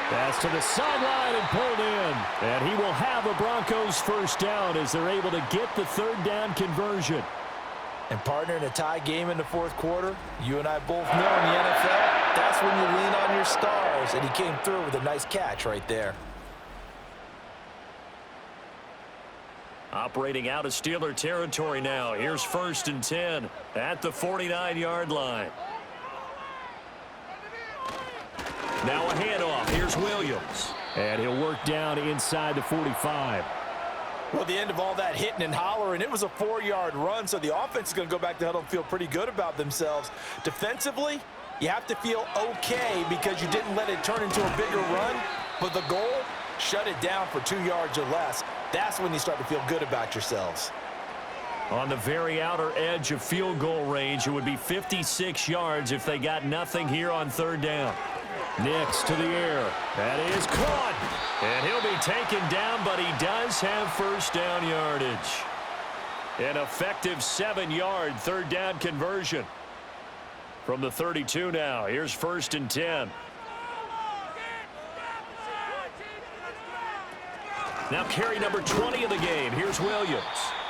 Speaker 4: Pass to the sideline and pulled in. And he will have a Broncos first down as they're able to get the third down conversion.
Speaker 3: And partner, in a tie game in the fourth quarter, you and I both know in the NFL, that's when you lean on your stars. And he came through with a nice catch right there.
Speaker 2: Operating out of Steeler territory now. Here's 1st and 10 at the 49-yard line. Now a handoff. Here's Williams.
Speaker 4: And he'll work down inside the 45.
Speaker 3: Well, the end of all that hitting and hollering, it was a 4-yard run, so the offense is going to go back to huddle and feel pretty good about themselves. Defensively, you have to feel okay because you didn't let it turn into a bigger run, but the goal, shut it down for 2 yards or less. That's when you start to feel good about yourselves.
Speaker 2: On the very outer edge of field goal range, it would be 56 yards if they got nothing here on 3rd down.
Speaker 4: Nix to the air. That is caught.
Speaker 2: And he'll be taken down, but he does have first down yardage. An effective 7-yard 3rd down conversion. From the 32 now, here's 1st and 10. Now carry number 20 of the game. Here's Williams.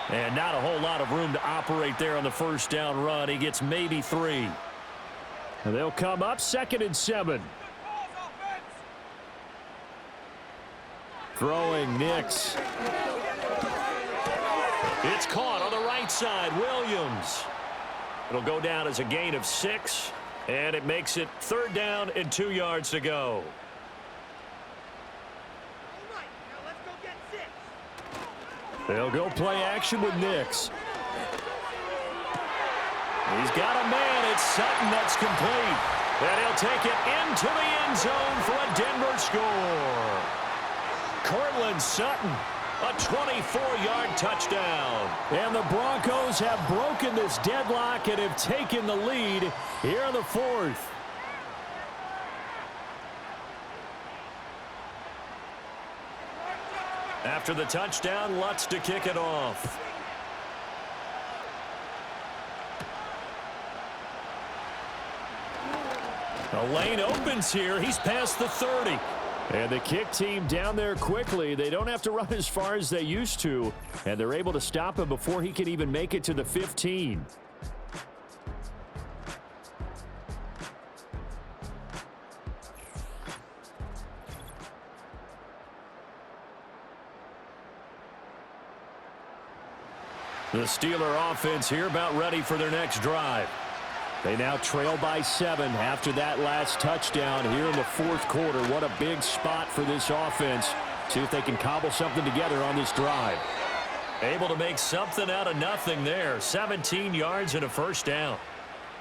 Speaker 2: And not a whole lot of room to operate there on the first down run. He gets maybe 3.
Speaker 4: And they'll come up 2nd and 7. Throwing Nix.
Speaker 2: It's caught on the right side. Williams. It'll go down as a gain of 6. And it makes it 3rd down and 2 yards to go.
Speaker 4: They'll go play action with Nix.
Speaker 2: He's got a man. It's Sutton that's complete. And he'll take it into the end zone for a Denver score. Cortland Sutton, a 24-yard touchdown.
Speaker 4: And the Broncos have broken this deadlock and have taken the lead here in the 4th.
Speaker 2: After the touchdown, Lutz to kick it off. The lane opens here. He's past the 30.
Speaker 4: And the kick team down there quickly. They don't have to run as far as they used to. And they're able to stop him before he can even make it to the 15.
Speaker 2: The Steeler offense here about ready for their next drive.
Speaker 4: They now trail by 7 after that last touchdown here in the 4th quarter. What a big spot for this offense. See if they can cobble something together on this drive.
Speaker 2: Able to make something out of nothing there. 17 yards and a first down.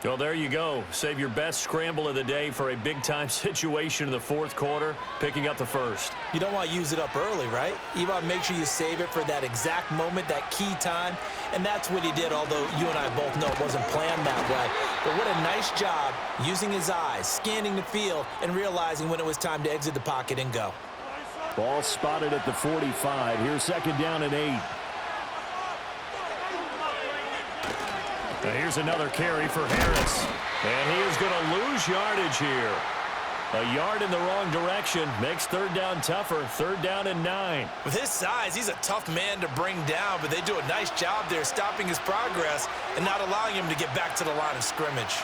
Speaker 2: Well, there you go. Save your best scramble of the day for a big-time situation in the 4th quarter, picking up the first.
Speaker 3: You don't want to use it up early, right? You want to make sure you save it for that exact moment, that key time. And that's what he did, although you and I both know it wasn't planned that way. But what a nice job using his eyes, scanning the field, and realizing when it was time to exit the pocket and go.
Speaker 4: Ball spotted at the 45. Here's 2nd down and 8.
Speaker 2: Now here's another carry for Harris. And he is going to lose yardage here. A yard in the wrong direction makes 3rd down tougher. 3rd down and 9.
Speaker 3: With his size, he's a tough man to bring down, but they do a nice job there stopping his progress and not allowing him to get back to the line of scrimmage.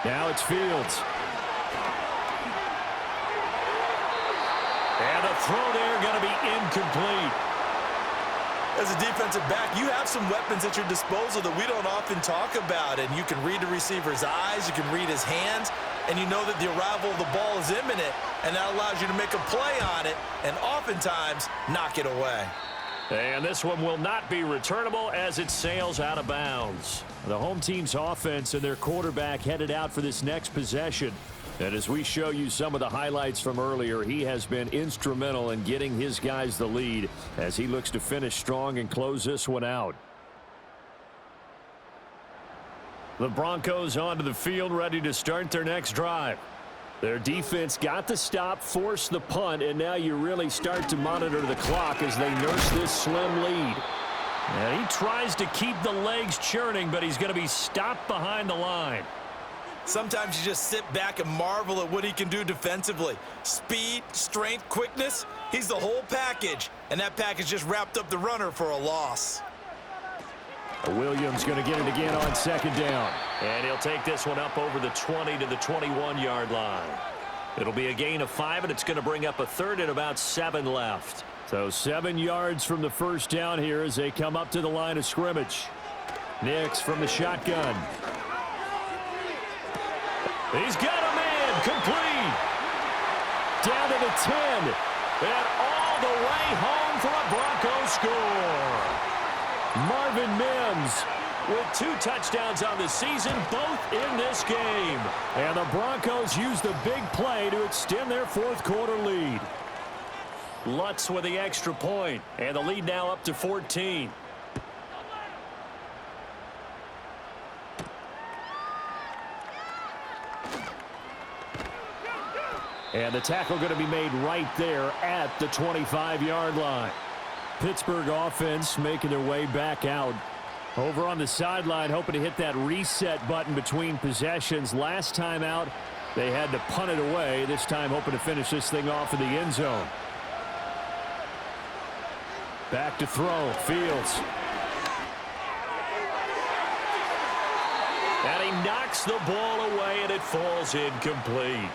Speaker 4: Now it's Fields.
Speaker 2: And the throw there going to be incomplete.
Speaker 3: As a defensive back, you have some weapons at your disposal that we don't often talk about, and you can read the receiver's eyes, you can read his hands, and you know that the arrival of the ball is imminent, and that allows you to make a play on it and oftentimes knock it away.
Speaker 2: And this one will not be returnable as it sails out of bounds.
Speaker 4: The home team's offense and their quarterback headed out for this next possession. And as we show you some of the highlights from earlier, he has been instrumental in getting his guys the lead as he looks to finish strong and close this one out.
Speaker 2: The Broncos onto the field, ready to start their next drive.
Speaker 4: Their defense got the stop, forced the punt, and now you really start to monitor the clock as they nurse this slim lead.
Speaker 2: And he tries to keep the legs churning, but he's going to be stopped behind the line.
Speaker 3: Sometimes you just sit back and marvel at what he can do defensively. Speed, strength, quickness, he's the whole package. And that package just wrapped up the runner for a loss.
Speaker 4: Williams going to get it again on second down.
Speaker 2: And he'll take this one up over the 20 to the 21-yard line. It'll be a gain of 5, and it's going to bring up a third and about 7 left.
Speaker 4: So 7 yards from the first down here as they come up to the line of scrimmage. Nix from the shotgun.
Speaker 2: He's got a man complete.
Speaker 4: Down to the 10.
Speaker 2: And all the way home for a Broncos score.
Speaker 4: Marvin Mims
Speaker 2: with 2 touchdowns on the season, both in this game.
Speaker 4: And the Broncos use the big play to extend their fourth quarter lead.
Speaker 2: Lutz with the extra point, and the lead now up to 14.
Speaker 4: And the tackle going to be made right there at the 25-yard line. Pittsburgh offense making their way back out. Over on the sideline, hoping to hit that reset button between possessions. Last time out, they had to punt it away. This time hoping to finish this thing off in the end zone. Back to throw, Fields.
Speaker 2: And he knocks the ball away, and it falls incomplete.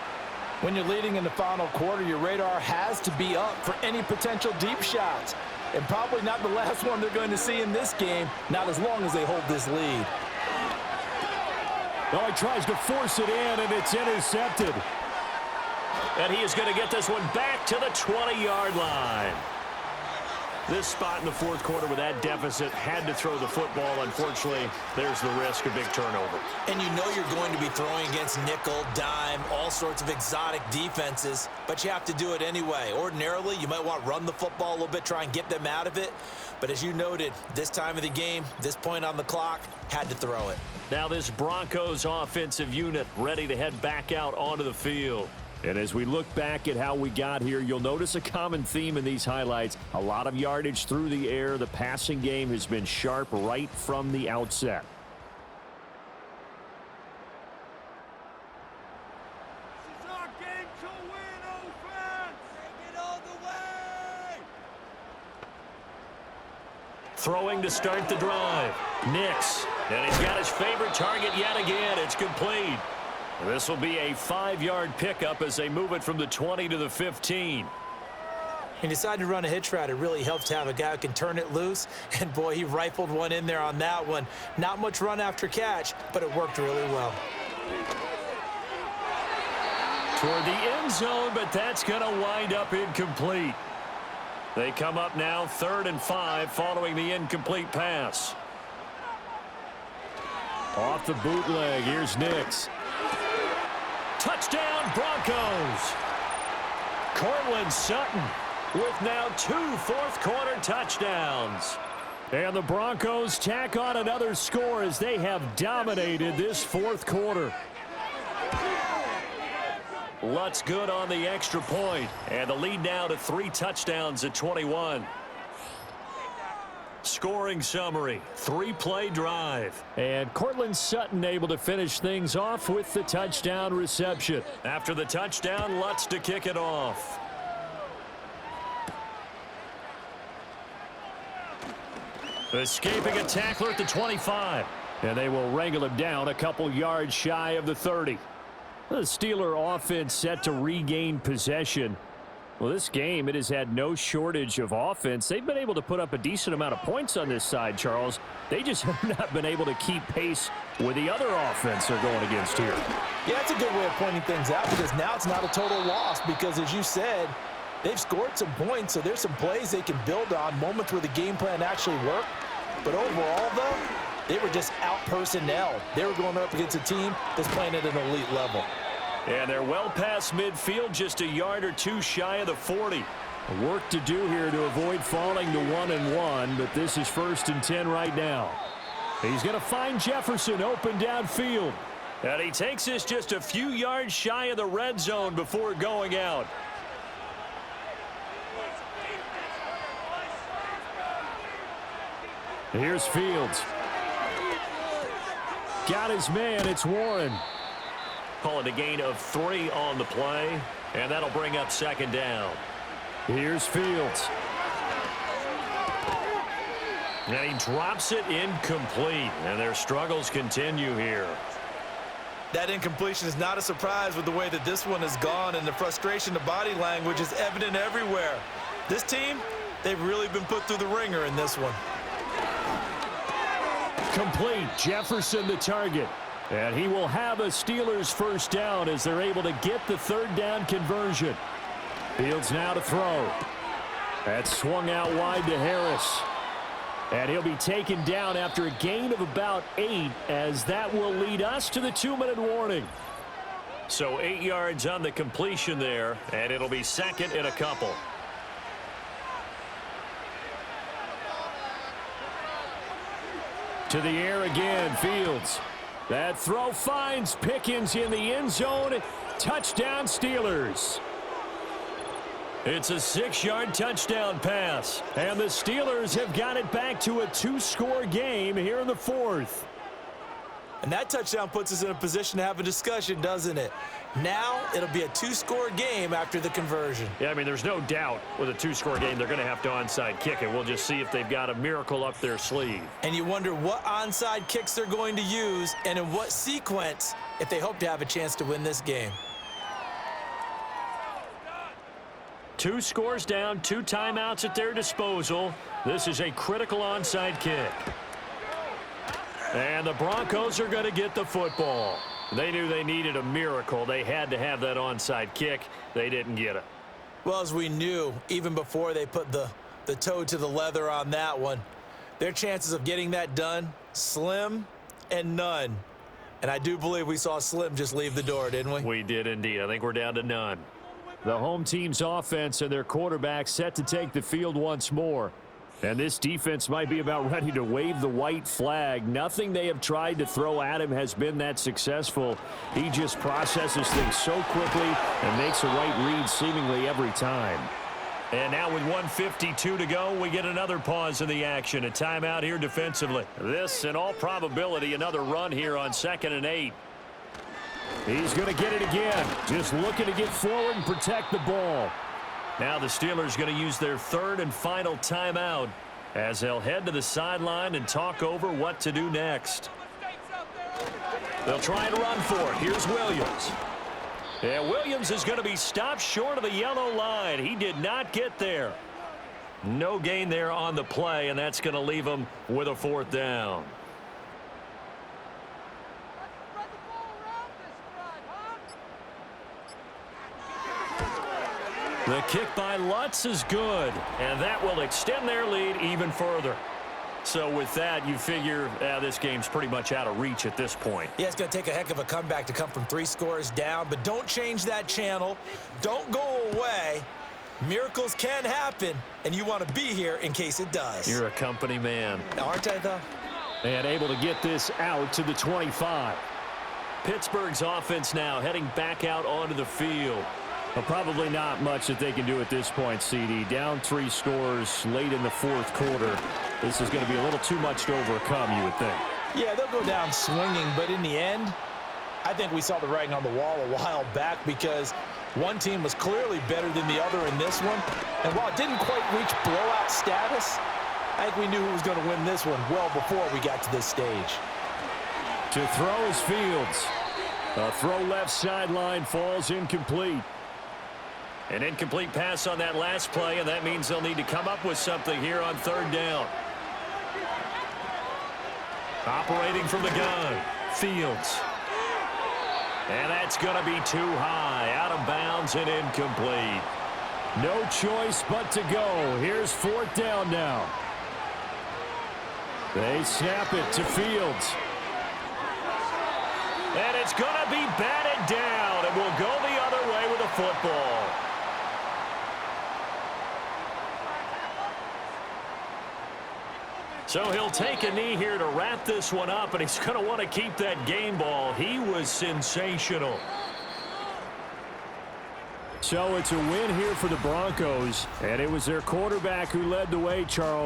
Speaker 3: When you're leading in the final quarter, your radar has to be up for any potential deep shots. And probably not the last one they're going to see in this game, not as long as they hold this lead.
Speaker 4: Oh, he tries to force it in, and it's intercepted.
Speaker 2: And he is going to get this one back to the 20-yard line. This spot in the fourth quarter with that deficit had to throw the football. Unfortunately, there's the risk of big turnover.
Speaker 3: And you know you're going to be throwing against nickel, dime, all sorts of exotic defenses, but you have to do it anyway. Ordinarily, you might want to run the football a little bit, try and get them out of it. But as you noted, this time of the game, this point on the clock, had to throw it.
Speaker 2: Now this Broncos offensive unit ready to head back out onto the field.
Speaker 4: And as we look back at how we got here, you'll notice a common theme in these highlights. A lot of yardage through the air. The passing game has been sharp right from the outset.
Speaker 5: This is our game to win, offense! Take it all the way!
Speaker 2: Throwing to start the drive. Nix. And he's got his favorite target yet again. It's complete. This will be a 5-yard pickup as they move it from the 20 to the 15.
Speaker 3: He decided to run a hitch route. It really helps to have a guy who can turn it loose. And, boy, he rifled one in there on that one. Not much run after catch, but it worked really well.
Speaker 2: Toward the end zone, but that's going to wind up incomplete. They come up now 3rd and 5 following the incomplete pass.
Speaker 4: Off the bootleg, here's Nix.
Speaker 2: Touchdown, Broncos. Cortland Sutton with now 2 fourth-quarter touchdowns.
Speaker 4: And the Broncos tack on another score as they have dominated this fourth quarter.
Speaker 2: Lutz good on the extra point, and the lead now to 3 touchdowns at 21. Scoring summary, 3-play drive.
Speaker 4: And Cortland Sutton able to finish things off with the touchdown reception.
Speaker 2: After the touchdown, Lutz to kick it off. Escaping a tackler at the 25.
Speaker 4: And they will wrangle him down a couple yards shy of the 30. The Steeler offense set to regain possession. Well, this game, it has had no shortage of offense. They've been able to put up a decent amount of points on this side, Charles. They just have not been able to keep pace with the other offense they're going against here.
Speaker 3: Yeah, that's a good way of pointing things out because now it's not a total loss because, as you said, they've scored some points, so there's some plays they can build on, moments where the game plan actually worked. But overall, though, they were just out-personnel. They were going up against a team that's playing at an elite level.
Speaker 2: And they're well past midfield, just a yard or 2 shy of the 40.
Speaker 4: Work to do here to avoid falling to 1-1, but this is 1st and 10 right now. He's going to find Jefferson open downfield.
Speaker 2: And he takes this just a few yards shy of the red zone before going out.
Speaker 4: Here's Fields. Got his man, it's Warren.
Speaker 2: Call it a gain of 3 on the play, and that'll bring up second down.
Speaker 4: Here's Fields.
Speaker 2: And he drops it incomplete, and their struggles continue here.
Speaker 3: That incompletion is not a surprise with the way that this one has gone, and the frustration, the body language is evident everywhere. This team, they've really been put through the ringer in this one.
Speaker 4: Complete. Jefferson the target. And he will have a Steelers first down as they're able to get the third down conversion. Fields now to throw. That's swung out wide to Harris. And he'll be taken down after a gain of about 8, as that will lead us to the 2-minute warning.
Speaker 2: So 8 yards on the completion there, and it'll be second and a couple.
Speaker 4: To the air again, Fields. That throw finds Pickens in the end zone. Touchdown, Steelers.
Speaker 2: It's a 6-yard touchdown pass.
Speaker 4: And the Steelers have got it back to a 2-score game here in the 4th.
Speaker 3: And that touchdown puts us in a position to have a discussion, doesn't it? Now it'll be a 2-score game after the conversion.
Speaker 2: Yeah, I mean, there's no doubt with a 2-score game they're going to have to onside kick it. We'll just see if they've got a miracle up their sleeve.
Speaker 3: And you wonder what onside kicks they're going to use and in what sequence if they hope to have a chance to win this game.
Speaker 2: 2 scores down, 2 timeouts at their disposal. This is a critical onside kick. And the Broncos are going to get the football. They knew they needed a miracle. They had to have that onside kick. They didn't get it.
Speaker 3: Well, as we knew, even before they put the toe to the leather on that one, their chances of getting that done, slim and none. And I do believe we saw Slim just leave the door, didn't we?
Speaker 2: We did indeed. I think we're down to none.
Speaker 4: The home team's offense and their quarterback set to take the field once more. And this defense might be about ready to wave the white flag. Nothing they have tried to throw at him has been that successful. He just processes things so quickly and makes a right read seemingly every time.
Speaker 2: And now with 1:52 to go, we get another pause in the action. A timeout here defensively. This, in all probability, another run here on 2nd and 8.
Speaker 4: He's going to get it again. Just looking to get forward and protect the ball.
Speaker 2: Now the Steelers going to use their 3rd and final timeout as they'll head to the sideline and talk over what to do next. They'll try and run for it. Here's Williams. And Williams is going to be stopped short of the yellow line. He did not get there. No gain there on the play, and that's going to leave him with a 4th down. The kick by Lutz is good, and that will extend their lead even further. So with that, you figure this game's pretty much out of reach at this point.
Speaker 3: Yeah, it's going to take a heck of a comeback to come from 3 scores down, but don't change that channel. Don't go away. Miracles can happen, and you want to be here in case it does.
Speaker 2: You're a company man.
Speaker 3: Aren't I, though?
Speaker 4: And able to get this out to the 25.
Speaker 2: Pittsburgh's offense now heading back out onto the field.
Speaker 4: Well, probably not much that they can do at this point, CD. Down 3 scores late in the 4th quarter. This is going to be a little too much to overcome, you would think.
Speaker 3: Yeah, they'll go down swinging, but in the end, I think we saw the writing on the wall a while back because one team was clearly better than the other in this one. And while it didn't quite reach blowout status, I think we knew who was going to win this one well before we got to this stage.
Speaker 4: To throw is Fields. A throw left sideline falls incomplete.
Speaker 2: An incomplete pass on that last play, and that means they'll need to come up with something here on 3rd down. Operating from the gun, Fields. And that's going to be too high, out of bounds and incomplete.
Speaker 4: No choice but to go. Here's 4th down now. They snap it to Fields.
Speaker 2: And it's going to be batted down, and we'll go the other way with the football. So he'll take a knee here to wrap this one up, and he's going to want to keep that game ball. He was sensational.
Speaker 4: So it's a win here for the Broncos, and it was their quarterback who led the way, Charles.